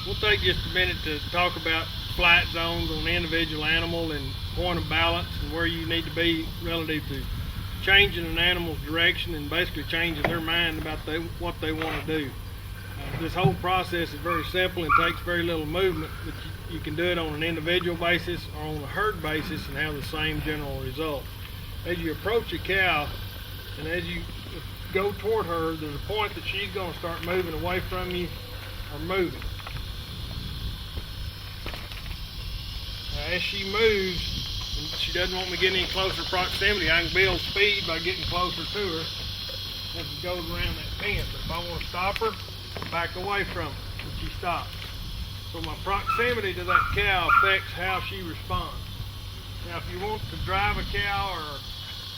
We'll take just a minute to talk about flight zones on the individual animal and point of balance and where you need to be relative to changing an animal's direction and basically changing their mind about what they want to do. This whole process is very simple and takes very little movement, but you can do it on an individual basis or on a herd basis and have the same general result. As you approach a cow and as you go toward her, there's a point that she's going to start moving away from you or moving. Now, as she moves, and she doesn't want me getting any closer proximity, I can build speed by getting closer to her as it goes around that pen. But if I want to stop her, back away from her when she stops. So my proximity to that cow affects how she responds. Now, if you want to drive a cow or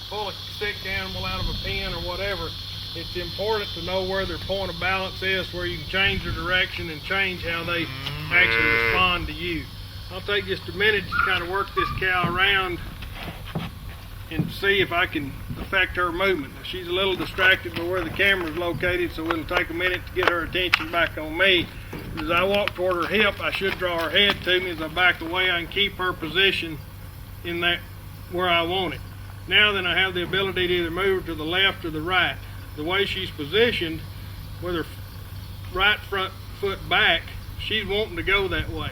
pull a sick animal out of a pen or whatever, it's important to know where their point of balance is, where you can change their direction and change how they actually respond to you. I'll take just a minute to kind of work this cow around and see if I can affect her movement. Now, she's a little distracted by where the camera is located, so it'll take a minute to get her attention back on me. As I walk toward her hip, I should draw her head to me. As I back away, I can keep her position in that where I want it. Now then, I have the ability to either move her to the left or the right. The way she's positioned, with her right front foot back, she's wanting to go that way.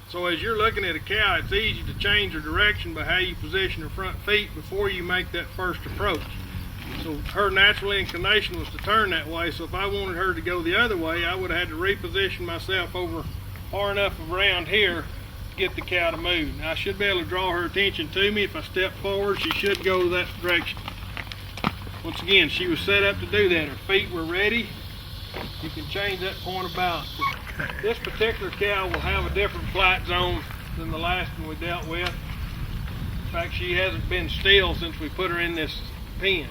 So as you're looking at a cow, it's easy to change her direction by how you position her front feet before you make that first approach. So her natural inclination was to turn that way, so if I wanted her to go the other way, I would have had to reposition myself over far enough around here to get the cow to move. Now I should be able to draw her attention to me. If I step forward, she should go that direction. Once again, she was set up to do that. Her feet were ready. You can change that point of balance. This particular cow will have a different flight zone than the last one we dealt with. In fact, she hasn't been still since we put her in this pen.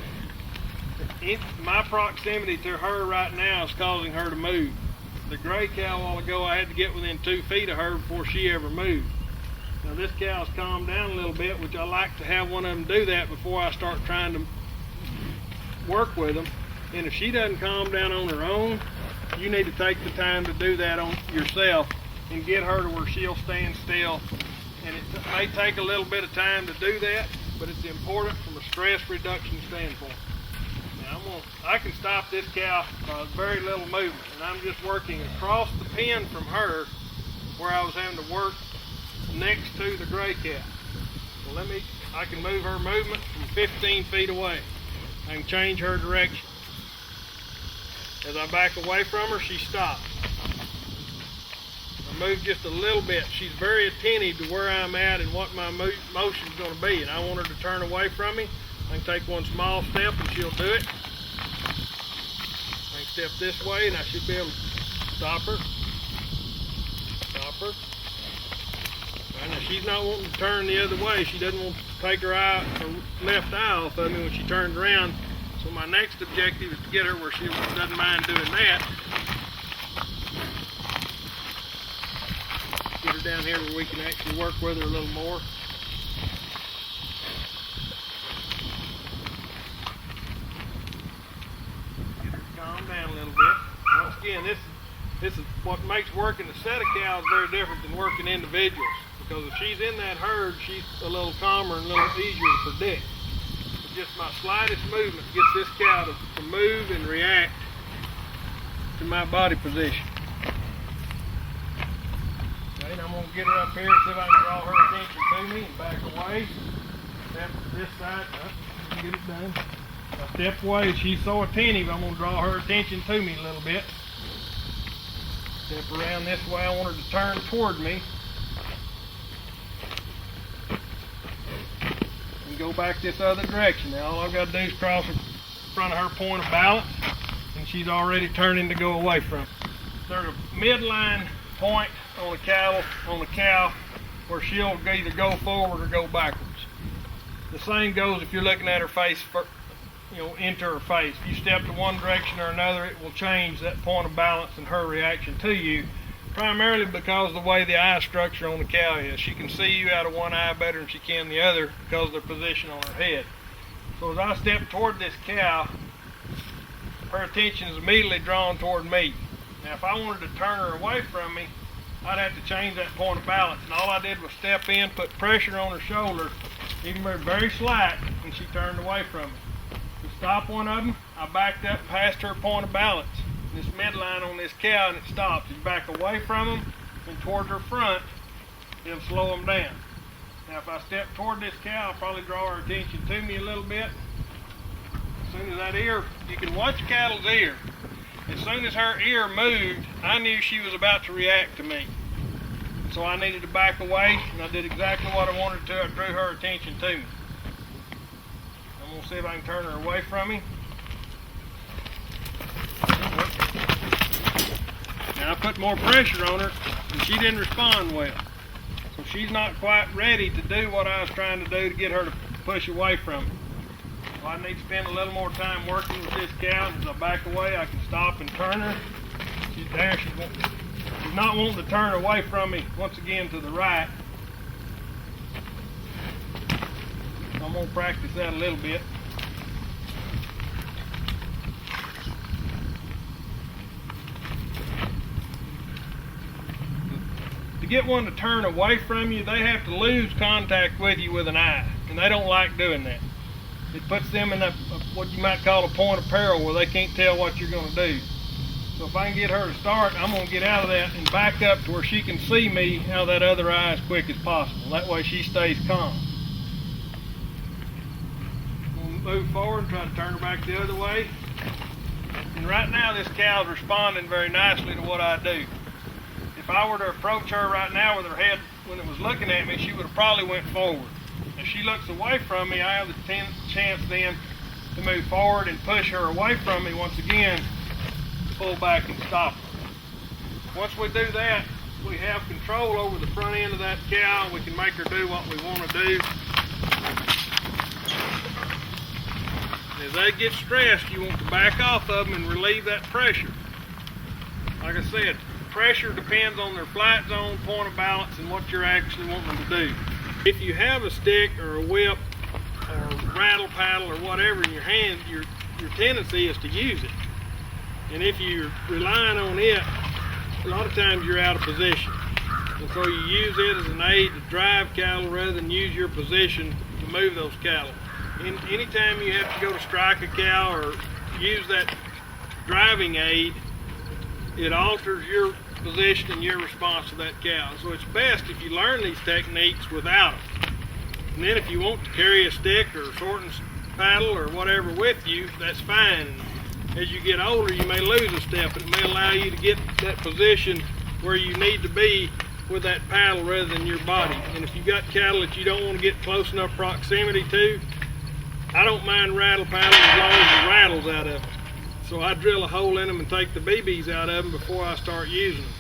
My proximity to her right now is causing her to move. The gray cow a while ago, I had to get within 2 feet of her before she ever moved. Now this cow's calmed down a little bit, which I like to have one of them do that before I start trying to work with them. And if she doesn't calm down on her own, you need to take the time to do that on yourself and get her to where she'll stand still. And it may take a little bit of time to do that, but it's important from a stress reduction standpoint. Now I can stop this cow by very little movement, and I'm just working across the pen from her where I was having to work next to the gray cow. Well, I can move her movement from 15 feet away. I can change her direction. As I back away from her, she stops. I move just a little bit. She's very attentive to where I'm at and what my motion is going to be, and I want her to turn away from me. I can take one small step and she'll do it. I can step this way and I should be able to stop her. Stop her. Now she's not wanting to turn the other way. She doesn't want to take her left eye off of me when she turns around. So my next objective is to get her where she doesn't mind doing that. Get her down here where we can actually work with her a little more. Get her to calm down a little bit. Once again, this is what makes working a set of cows very different than working individuals. Because if she's in that herd, she's a little calmer and a little easier to predict. Just my slightest movement gets this cow to move and react to my body position. Okay, and I'm going to get her up here and see if I can draw her attention to me and back away. Step to this side. Get it done. If I step away, she's so attentive, I'm going to draw her attention to me a little bit. Step around this way, I want her to turn toward me. Go back this other direction. Now all I've got to do is cross in front of her point of balance, and she's already turning to go away from it. There's a midline point on the cow where she'll either go forward or go backwards. The same goes if you're looking at her face, into her face. If you step to one direction or another, it will change that point of balance and her reaction to you. Primarily because of the way the eye structure on the cow is. She can see you out of one eye better than she can the other because of their position on her head. So as I step toward this cow, her attention is immediately drawn toward me. Now if I wanted to turn her away from me, I'd have to change that point of balance. And all I did was step in, put pressure on her shoulder, even very slight, and she turned away from me. To stop one of them, I backed up past her point of balance. This midline on this cow, and it stops. You back away from them and towards her front, it'll slow them down. Now if I step toward this cow, I'll probably draw her attention to me a little bit. As soon as that ear, you can watch cattle's ear. As soon as her ear moved, I knew she was about to react to me. So I needed to back away, and I did exactly what I wanted to. I drew her attention to me. I'm going to see if I can turn her away from me. Now I put more pressure on her, and she didn't respond well. So she's not quite ready to do what I was trying to do to get her to push away from me. So I need to spend a little more time working with this cow. As I back away, I can stop and turn her. She's there. She's not wanting to turn away from me once again to the right. I'm going to practice that a little bit. To get one to turn away from you, they have to lose contact with you with an eye, and they don't like doing that. It puts them in what you might call a point of peril where they can't tell what you're going to do. So if I can get her to start, I'm going to get out of that and back up to where she can see me out of that other eye as quick as possible. That way she stays calm. I'm going to move forward and try to turn her back the other way. And right now this cow's responding very nicely to what I do. If I were to approach her right now with her head when it was looking at me, she would have probably went forward. If she looks away from me, I have the chance then to move forward and push her away from me once again, pull back and stop her. Once we do that, we have control over the front end of that cow. We can make her do what we want to do. As they get stressed, you want to back off of them and relieve that pressure. Like I said, pressure depends on their flight zone, point of balance, and what you're actually wanting them to do. If you have a stick or a whip or a rattle paddle or whatever in your hand, your tendency is to use it. And if you're relying on it, a lot of times you're out of position. And so you use it as an aid to drive cattle rather than use your position to move those cattle. And anytime you have to go to strike a cow or use that driving aid, it alters your position and your response to that cow. So it's best if you learn these techniques without them. And then if you want to carry a stick or a sorting paddle or whatever with you, that's fine. As you get older, you may lose a step, and it may allow you to get that position where you need to be with that paddle rather than your body. And if you've got cattle that you don't want to get close enough proximity to, I don't mind rattle paddling as long as the rattle's out of it. So I drill a hole in them and take the BBs out of them before I start using them.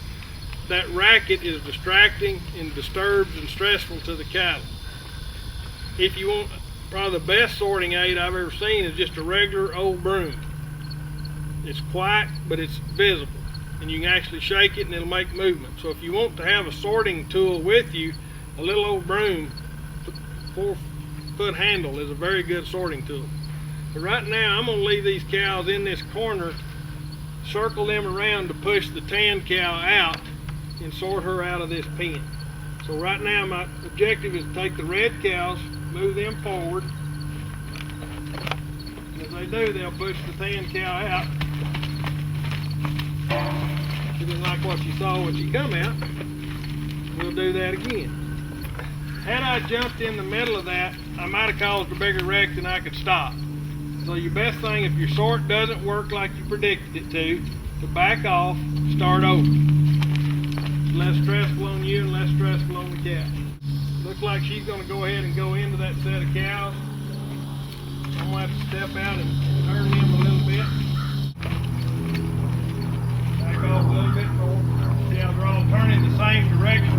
That racket is distracting and disturbs and stressful to the cattle. If you want, probably the best sorting aid I've ever seen is just a regular old broom. It's quiet, but it's visible, and you can actually shake it and it'll make movement. So if you want to have a sorting tool with you, a little old broom, 4-foot handle, is a very good sorting tool. But right now, I'm going to leave these cows in this corner, circle them around to push the tan cow out and sort her out of this pen. So right now, my objective is to take the red cows, move them forward. And as they do, they'll push the tan cow out. She didn't like what she saw when she come out. We'll do that again. Had I jumped in the middle of that, I might have caused a bigger wreck than I could stop. So your best thing, if your sort doesn't work like you predicted it to back off, start over. It's less stressful on you and less stressful on the cow. Looks like she's going to go ahead and go into that set of cows. I'm going to have to step out and turn them a little bit. Back off a little bit more. Cows are all turning the same direction.